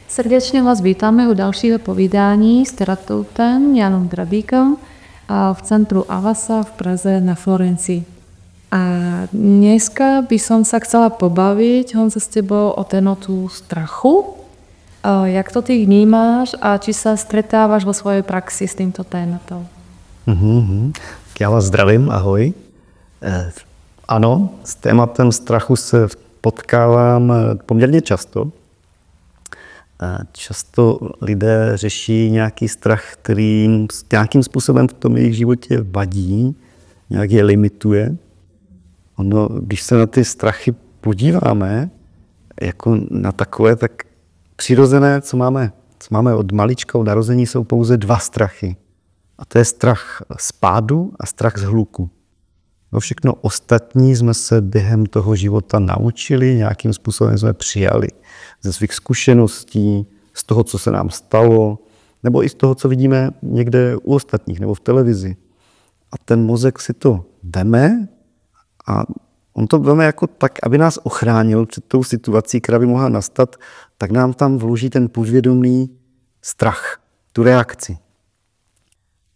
Srdečně vás vítáme u dalšího povídání s terapeutem Janom Drabíkom v centru Avasa v Praze na Florencii. A dneska by som sa chcela pobaviť, Honza, s tebou o tématu strachu. Jak to ty vnímáš a či sa stretáváš vo svojej praxi s týmto tématou? Já vás zdravím, ahoj. Ano, s tématem strachu se potkávám poměrně často. Často lidé řeší nějaký strach, který nějakým způsobem v tom jejich životě vadí, nějak je limituje. Ono, když se na ty strachy podíváme, jako na takové, tak přirozené, co máme od malička, od narození, jsou pouze dva strachy. A to je strach z pádu a strach z hluku. No všechno ostatní jsme se během toho života naučili, nějakým způsobem jsme přijali ze svých zkušeností, z toho, co se nám stalo, nebo i z toho, co vidíme někde u ostatních nebo v televizi. A ten mozek si to veme a on to veme jako tak, aby nás ochránil před tou situací, která by mohla nastat, tak nám tam vloží ten podvědomý strach, tu reakci.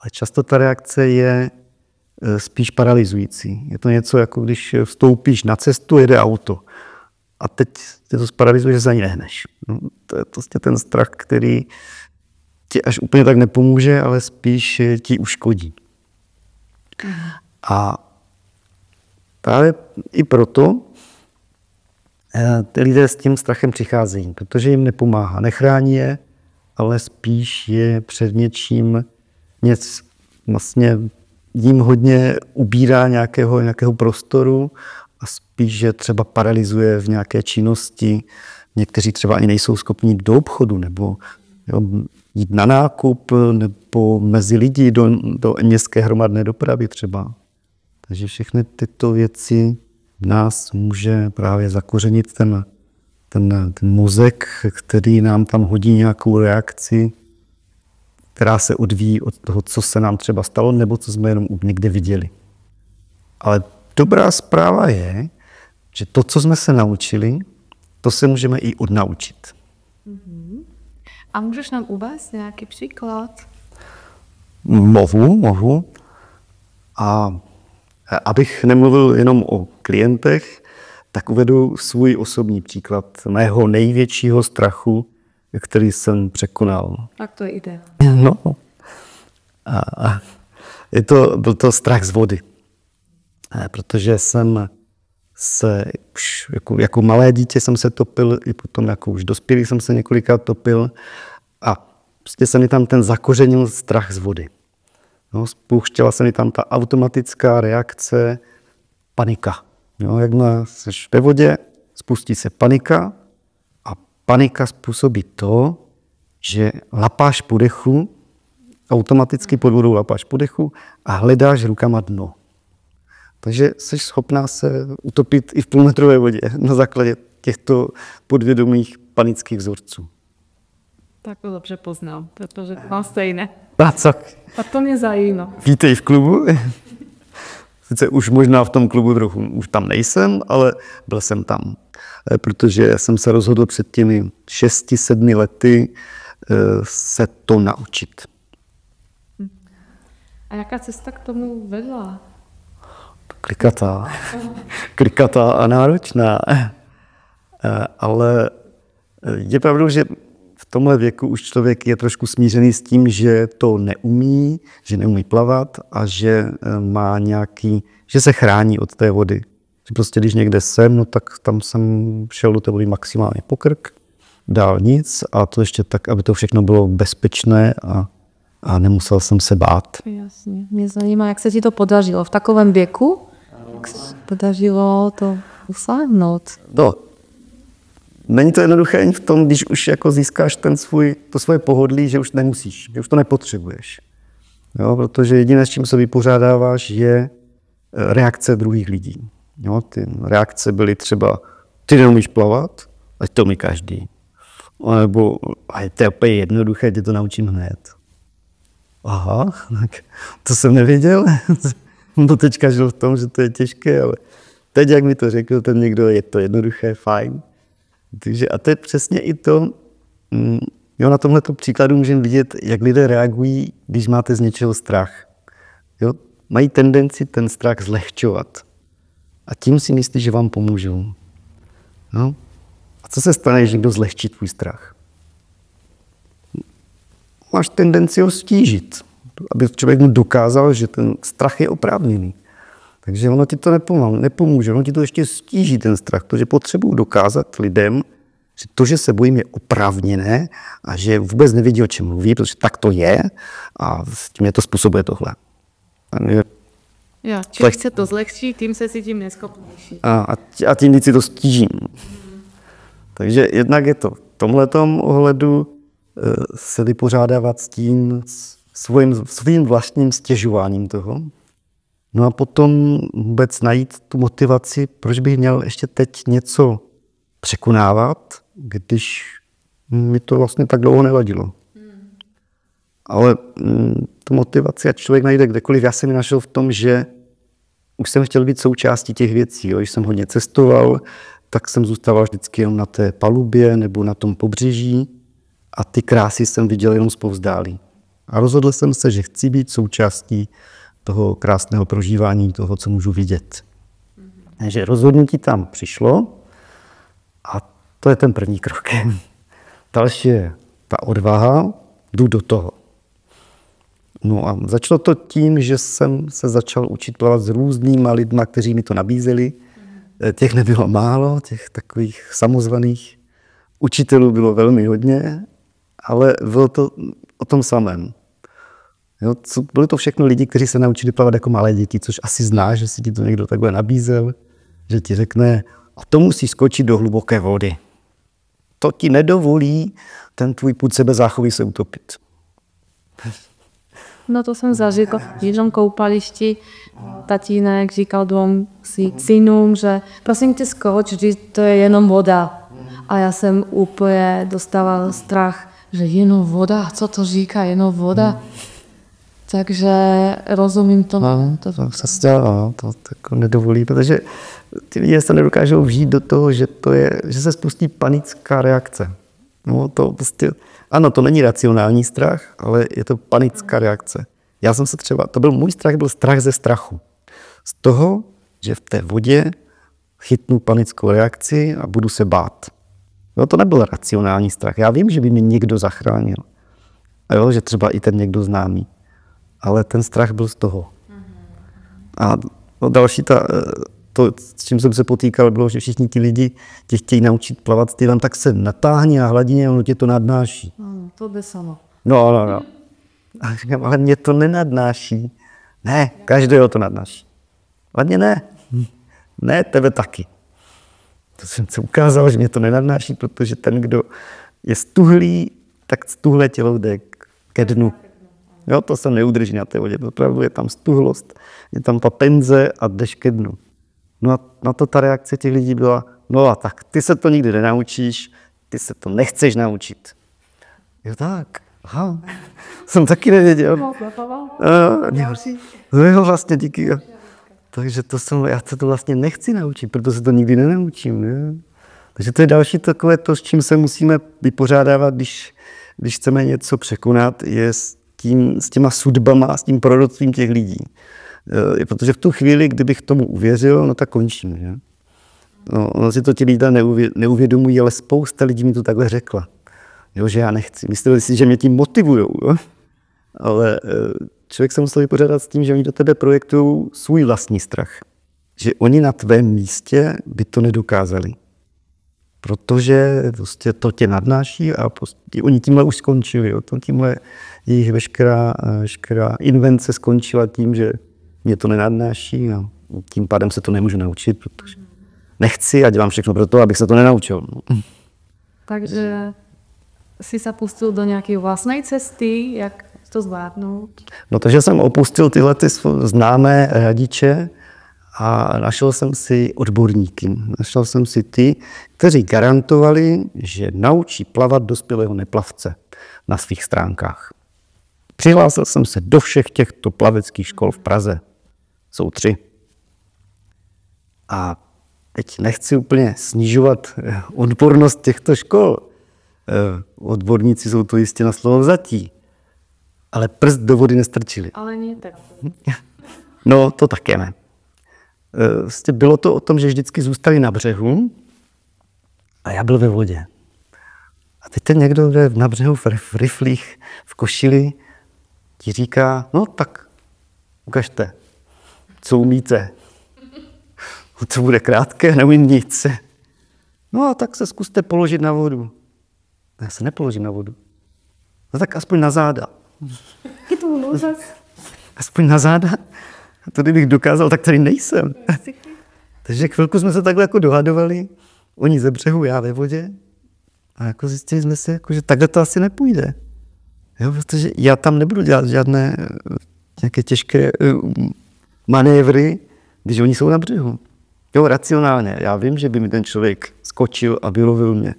Ale často ta reakce je spíš paralyzující. Je to něco, jako když vstoupíš na cestu, jede auto a teď tě to sparalyzuje, že za ní nehneš. No, to je prostě ten strach, který ti až úplně tak nepomůže, ale spíš ti uškodí. A právě i proto ty lidé s tím strachem přicházejí, protože jim nepomáhá, nechrání je, ale spíš je před něčím něco vlastně jim hodně ubírá nějakého prostoru a spíš je třeba paralyzuje v nějaké činnosti. Někteří třeba ani nejsou schopni jít do obchodu nebo jít na nákup nebo mezi lidi do městské hromadné dopravy třeba. Takže všechny tyto věci v nás může právě zakořenit ten mozek, který nám tam hodí nějakou reakci, která se odvíjí od toho, co se nám třeba stalo, nebo co jsme jenom někde viděli. Ale dobrá zpráva je, že to, co jsme se naučili, to se můžeme i odnaučit. A můžeš nám uvést nějaký příklad? Mohu. A abych nemluvil jenom o klientech, tak uvedu svůj osobní příklad mého největšího strachu, který jsem překonal. Tak to je ideál. No. Byl to strach z vody. Protože jsem se už jako malé dítě jsem se topil, i potom jako už dospělý jsem se několikrát topil a prostě se mi tam ten zakořenil strach z vody. No, spouštěla se mi tam ta automatická reakce panika. No, jakmile jsi ve vodě, spustí se panika a panika způsobí to, že lapáš po dechu, automaticky pod vodou lapáš po dechu a hledáš rukama dno. Takže jsi schopná se utopit i v půlmetrové vodě na základě těchto podvědomých panických vzorců. Tak to dobře poznám, protože mám stejné. A to mě zajímá. Vítej v klubu. Sice už možná v tom klubu trochu už tam nejsem, ale byl jsem tam. Protože jsem se rozhodl před těmi 6-7 lety se to naučit. A jaká cesta k tomu vedla? Klikatá a náročná. Ale je pravdou, že v tomhle věku už člověk je trošku smířený s tím, že to neumí, že neumí plavat a že že se chrání od té vody. Že prostě když někde jsem, no tak tam jsem šel do té vody maximálně po krk, dál nic a to ještě tak, aby to všechno bylo bezpečné a nemusel jsem se bát. Jasně. Mě zajímá, jak se ti to podařilo v takovém věku? Jak se podařilo to usáhnout? No, není to jednoduché ani v tom, když už jako získáš to svoje pohodlí, že už nemusíš, že už to nepotřebuješ. Jo, protože jediné, s čím se vypořádáváš, je reakce druhých lidí. Jo, ty reakce byly třeba, ty neumíš plavat, ať to umí každý. Nebo to je úplně jednoduché, tě to naučím hned. Aha, tak to jsem nevěděl. Do teďka žil v tom, že to je těžké, ale teď, jak mi to řekl ten někdo, je to jednoduché, fajn. Takže, a to je přesně i to, Jo, na tomhleto příkladu můžeme vidět, jak lidé reagují, když máte z něčeho strach. Jo? Mají tendenci ten strach zlehčovat. A tím si myslí, že vám pomůžou. No? A co se stane, když někdo zlehčí tvůj strach? Máš tendenci ho stížit, aby člověk mu dokázal, že ten strach je oprávněný. Takže ono ti to nepomůže, ono ti to ještě stíží ten strach, protože potřebuji dokázat lidem, že to, že se bojím, je oprávněné a že vůbec nevědí, o čem mluví, protože tak to je a s tím je to způsobuje tohle. Jo, čím se to zlehčí, tím se cítím neschopnější. A tím víc si to stížím. Takže jednak je to v tomhletom ohledu se vypořádávat s tím svým vlastním stěžováním toho. No a potom vůbec najít tu motivaci, proč bych měl ještě teď něco překonávat, když mi to vlastně tak dlouho nevadilo. Ale tu motivaci, ať člověk najde kdekoliv, já jsem ji našel v tom, že už jsem chtěl být součástí těch věcí. Jo. Když jsem hodně cestoval, tak jsem zůstával vždycky jenom na té palubě nebo na tom pobřeží a ty krásy jsem viděl jenom zpovzdálí. A rozhodl jsem se, že chci být součástí toho krásného prožívání, toho, co můžu vidět. Takže rozhodnutí tam přišlo a to je ten první krok. Další je ta odvaha, jdu do toho. No a začalo to tím, že jsem se začal učit plavat s různýma lidma, kteří mi to nabízeli. Těch nebylo málo, těch takových samozvaných učitelů bylo velmi hodně, ale bylo to o tom samém. Jo, byli to všechno lidi, kteří se naučili plavat jako malé děti, což asi znáš, že si ti to někdo takhle nabízel, že ti řekne, a to musíš skočit do hluboké vody. To ti nedovolí ten tvůj pud sebezáchovy se utopit. No to jsem zažil v jednom koupališti. Tatínek říkal dvou synům, že prosím tě skoč, vždy to je jenom voda. A já jsem úplně dostával strach, že jenom voda, co to říká, jenom voda. Takže rozumím tomu. No, to se stalo, to jako nedovolí, protože ty lidé se nedokážou vžít do toho, že se spustí panická reakce. No, to prostě, ano, to není racionální strach, ale je to panická reakce. Já jsem se můj strach byl strach ze strachu. Z toho, že v té vodě chytnu panickou reakci a budu se bát. No, to nebyl racionální strach. Já vím, že by mě někdo zachránil. A jo, že třeba i ten někdo známý. Ale ten strach byl z toho. A další to, s čím jsem se potýkal, bylo, že všichni ti lidi tě chtějí naučit plavat stylem, tak se natáhni a hladině a ono tě to nadnáší. To jde samo. No. A říkám, ale mě to nenadnáší. Ne, každého to nadnáší. Hladně ne. Ne, tebe taky. To jsem se ukázal, že mě to nenadnáší, protože ten, kdo je stuhlý, tak stuhlé tělo jde ke dnu. Jo, to se neudrží na té vodě. Opravdu je tam stuhlost, je tam ta tenze a jdeš ke dnu. No a na to ta reakce těch lidí byla, no a tak, ty se to nikdy nenaučíš, ty se to nechceš naučit. Jo tak, aha, jsem taky nevěděl. No vlastně díky. Takže já se to vlastně nechci naučit, proto se to nikdy nenaučím. Ne? Takže to je další takové to, s čím se musíme vypořádávat, když chceme něco překonat, je s těma sudbama, s tím proroctvím těch lidí. Protože v tu chvíli, kdybych tomu uvěřil, no tak končím. Že? No si to ti lidé neuvědomují, ale spousta lidí mi to takhle řekla. Jo, že já nechci. Mysleli si, že mě tím motivujou. Jo? Ale člověk se musel vypořádat s tím, že oni do tebe projektují svůj vlastní strach. Že oni na tvém místě by to nedokázali. Protože prostě to tě nadnáší a prostě oni tímhle už skončili. Jo? Tímhle jejich veškerá invence skončila tím, že mě to nenadnáší a tím pádem se to nemůžu naučit, protože nechci a dělám všechno pro to, abych se to nenaučil. Takže jsi se pustil do nějaké vlastní cesty, jak to zvládnout? No takže jsem opustil tyhle známé radiče a našel jsem si odborníky. Našel jsem si ty, kteří garantovali, že naučí plavat dospělého neplavce na svých stránkách. Přihlásil jsem se do všech těchto plaveckých škol v Praze. Jsou 3. A teď nechci úplně snižovat odbornost těchto škol. odborníci jsou to jistě na slovo vzatí. Ale prst do vody nestrčili. Ale nie tak. No, to také ne. Bylo to o tom, že vždycky zůstali na břehu a já byl ve vodě. A teď ten někdo na břehu v riflích, v košili, ti říká, no tak ukažte, co umíte. To bude krátké, neumím nic. No a tak se zkuste položit na vodu. Já se nepoložím na vodu. No tak aspoň na záda. Aspoň na záda? A to kdybych dokázal, tak tady nejsem. Takže chvilku jsme se takhle jako dohadovali. Oni ze břehu, já ve vodě. A jako zjistili jsme si, jako, že takhle to asi nepůjde. Jo, protože já tam nebudu dělat žádné nějaké těžké manévry, když oni jsou na břehu. Jo, racionálně. Já vím, že by mi ten člověk skočil a vylovil mě.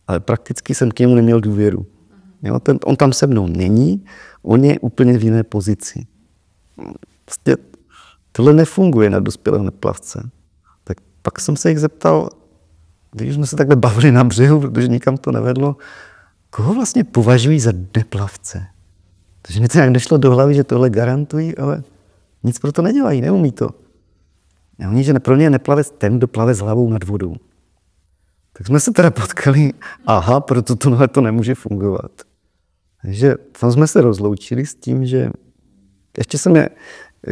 Ale prakticky jsem k němu neměl důvěru. Jo, on tam se mnou není, on je úplně v jiné pozici. Vlastně tohle nefunguje na dospělého neplavce. Tak pak jsem se jich zeptal, když jsme se takhle bavili na břehu, protože nikam to nevedlo, koho vlastně považují za neplavce? Takže mi to nějak nešlo do hlavy, že tohle garantují, ale nic pro to nedělají, neumí to. A oni, že pro ně je neplavec ten, kdo plave s hlavou nad vodou. Tak jsme se teda potkali, aha, proto tohle to nemůže fungovat. Takže tam jsme se rozloučili s tím, že ještě jsem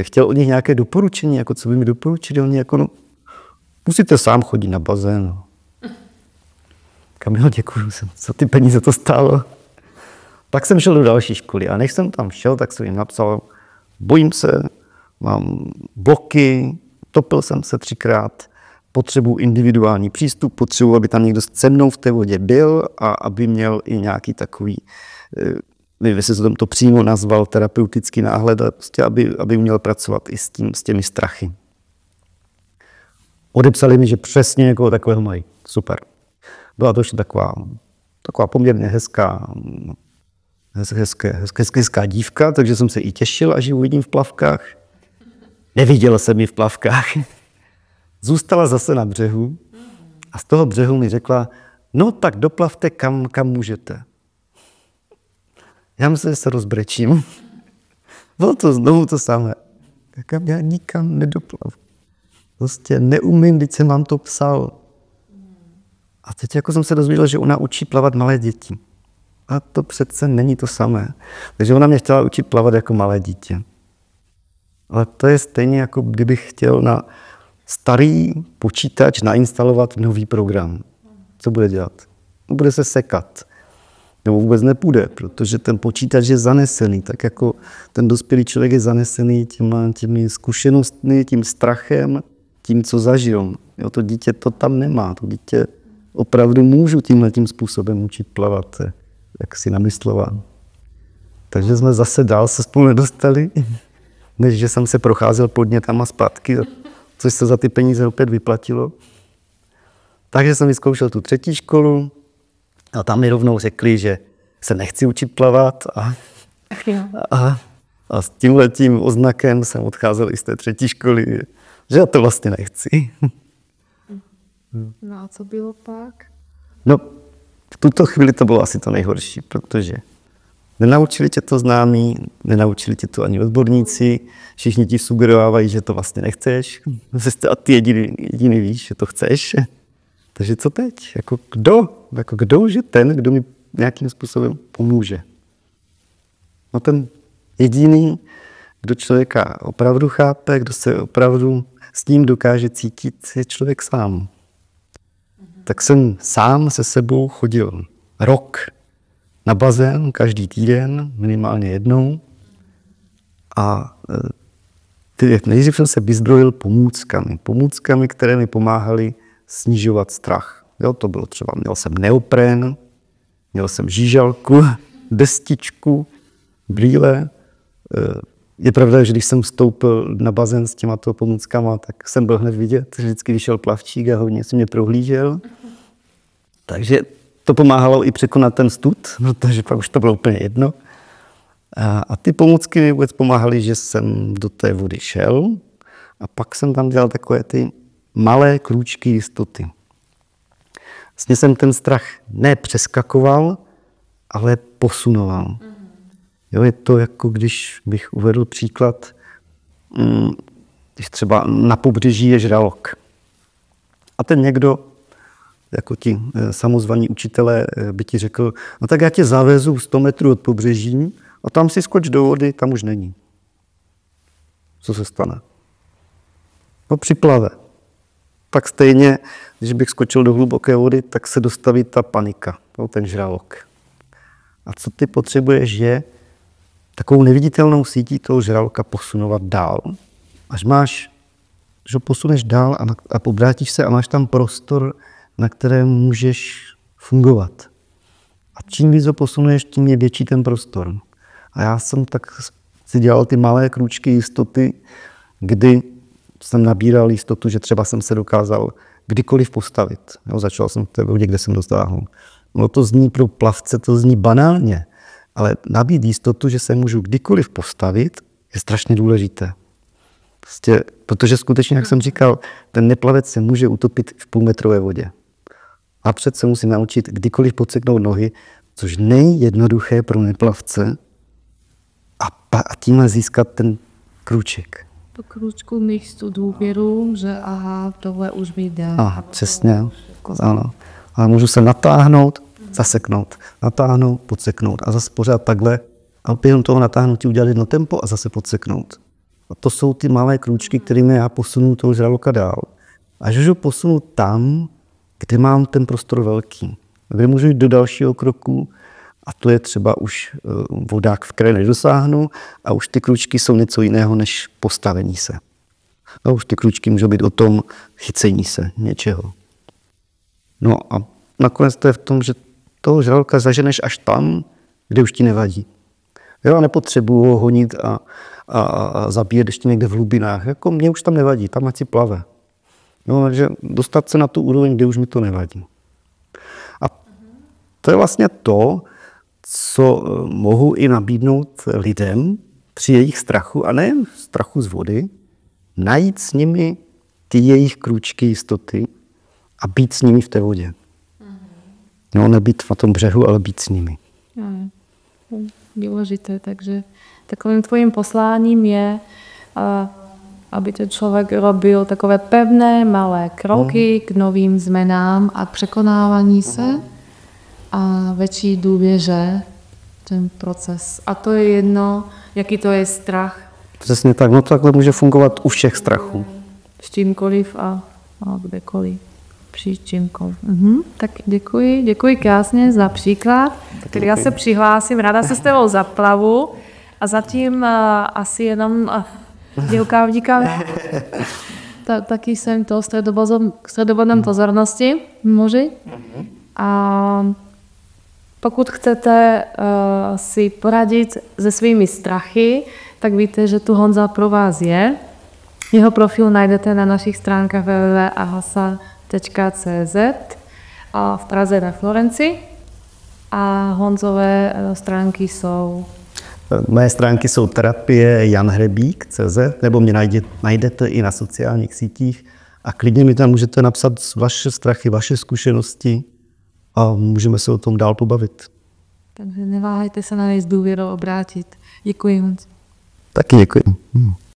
chtěl od nich nějaké doporučení, jako co by mi doporučili, oni jako, no, musíte sám chodit na bazén. Kamilo, děkuju, co ty peníze to stálo. Pak jsem šel do další školy a než jsem tam šel, tak jsem jim napsal, bojím se, mám bloky, topil jsem se 3krát, potřebuji individuální přístup, potřebuji, aby tam někdo se mnou v té vodě byl a aby měl i nějaký takový, nevím, jestli jsem to přímo nazval, terapeutický náhled, prostě aby měl pracovat i s těmi strachy. Odepsali mi, že přesně někoho takového mají. Super. Byla to ještě taková poměrně hezká dívka, takže jsem se i těšil, až ji uvidím v plavkách. Neviděl jsem ji v plavkách. Zůstala zase na břehu a z toho břehu mi řekla, no tak doplavte kam můžete. Já myslím, že se rozbrečím. Bylo to znovu to samé. Kam já nikam nedoplavu. Prostě neumím, když jsem vám to psal. A teď jako jsem se dozvěděl, že ona učí plavat malé děti. A to přece není to samé. Takže ona mě chtěla učit plavat jako malé dítě. Ale to je stejně, jako kdybych chtěl na starý počítač nainstalovat nový program. Co bude dělat? Bude se sekat. Nebo vůbec nepůjde, protože ten počítač je zanesený. Tak jako ten dospělý člověk je zanesený těmi zkušenostmi, tím strachem, tím, co zažil. Jo, to dítě to tam nemá. To dítě opravdu můžu tímhletím způsobem učit plavat, jak si namysloval. Takže jsme zase dál se spolu nedostali, než že jsem se procházel podnětama zpátky, což se za ty peníze opět vyplatilo. Takže jsem vyzkoušel tu 3. školu a tam mi rovnou řekli, že se nechci učit plavat a s tímhletím oznakem jsem odcházel i z té 3. školy, že já to vlastně nechci. No a co bylo pak? No, v tuto chvíli to bylo asi to nejhorší, protože nenaučili tě to známí, nenaučili tě to ani odborníci, všichni ti sugerovávají, že to vlastně nechceš, a ty jediný víš, že to chceš. Takže co teď? Kdo už je ten, kdo mi nějakým způsobem pomůže? No ten jediný, kdo člověka opravdu chápe, kdo se opravdu s ním dokáže cítit, je člověk sám. Tak jsem sám se sebou chodil rok na bazén každý týden, minimálně jednou. A nejdřív jsem se vyzbrojil pomůckami, které mi pomáhaly snižovat strach. Jo, to bylo třeba, měl jsem neopren, měl jsem žížalku, destičku, brýle. Je pravda, že když jsem vstoupil na bazén s těmato pomůckama, tak jsem byl hned vidět, že vždycky vyšel plavčík a hodně si mě prohlížel. Takže to pomáhalo i překonat ten stud, protože pak už to bylo úplně jedno. A ty pomůcky mi vůbec pomáhaly, že jsem do té vody šel a pak jsem tam dělal takové ty malé krůčky jistoty. Vlastně jsem ten strach ne přeskakoval, ale posunoval. Jo, je to jako když bych uvedl příklad, když třeba na pobřeží je žralok. A ten někdo, jako ti samozvaní učitelé, by ti řekl, no tak já tě zavezu 100 metrů od pobřeží a tam si skoč do vody, tam už není. Co se stane? No připlave. Tak stejně, když bych skočil do hluboké vody, tak se dostaví ta panika, ten žralok. A co ty potřebuješ je takovou neviditelnou sítí toho žraloka posunovat dál. Až máš, že ho posuneš dál a obrátíš se a máš tam prostor, na kterém můžeš fungovat. A čím víc ho posunuješ, tím je větší ten prostor. A já jsem tak si dělal ty malé krůčky jistoty, kdy jsem nabíral jistotu, že třeba jsem se dokázal kdykoliv postavit. Jo, začal jsem v té vodě, kde jsem dosáhl. No to zní pro plavce, to zní banálně, ale nabít jistotu, že se můžu kdykoliv postavit, je strašně důležité. Prostě, protože skutečně, jak jsem říkal, ten neplavec se může utopit v půlmetrové vodě. A před se musí naučit kdykoliv podseknout nohy, což není jednoduché pro neplavce, a tímhle získat ten krůček. Po krůčku mít tu důvěru, že aha, tohle už mi jde. Aha, přesně, ano. Ale můžu se natáhnout, zaseknout, natáhnout, podseknout a zase pořád takhle a během toho natáhnutí udělat jedno tempo a zase podseknout. A to jsou ty malé krůčky, kterými já posunu toho žraloka dál. Až ho posunu tam, kde mám ten prostor velký, kde můžu jít do dalšího kroku, a to je třeba už vodák, v které nedosáhnu, a už ty krůčky jsou něco jiného než postavení se. A už ty krůčky můžou být o tom chycení se něčeho. No a nakonec to je v tom, že toho žraloka zaženeš až tam, kde už ti nevadí. Já nepotřebuji ho honit a zabíjet ještě někde v hlubinách. Jako mě už tam nevadí, tam ať si plave. No, takže dostat se na tu úroveň, kde už mi to nevadí. A to je vlastně to, co mohu i nabídnout lidem při jejich strachu, a nejen strachu z vody, najít s nimi ty jejich krůčky jistoty a být s nimi v té vodě. No, nebýt na tom břehu, ale být s nimi. Důležité, takže takovým tvojím posláním je, aby ten člověk robil takové pevné, malé kroky k novým změnám a překonávání se a větší důvěře ten proces. A to je jedno, jaký to je strach. Přesně tak, no takhle může fungovat u všech strachů. S čímkoliv a kdekoliv. Při čímkoliv. Tak děkuji krásně za příklad. Tedy já se přihlásím, ráda se s tebou zaplavu a zatím asi jenom dělkávníka. Taky jsem to středobodem pozornosti muži. A pokud chcete si poradit se svými strachy, tak víte, že tu Honza pro vás je. Jeho profil najdete na našich stránkách www.ahasa.cz a v Praze na Florenci. A Honzové stránky jsou... Moje stránky jsou terapie.janhrebík.cz nebo mě najdete i na sociálních sítích a klidně mi tam můžete napsat vaše strachy, vaše zkušenosti a můžeme se o tom dál pobavit. Takže neváhejte se na něj s důvěrou obrátit. Děkuji, Honzi. Taky děkuji.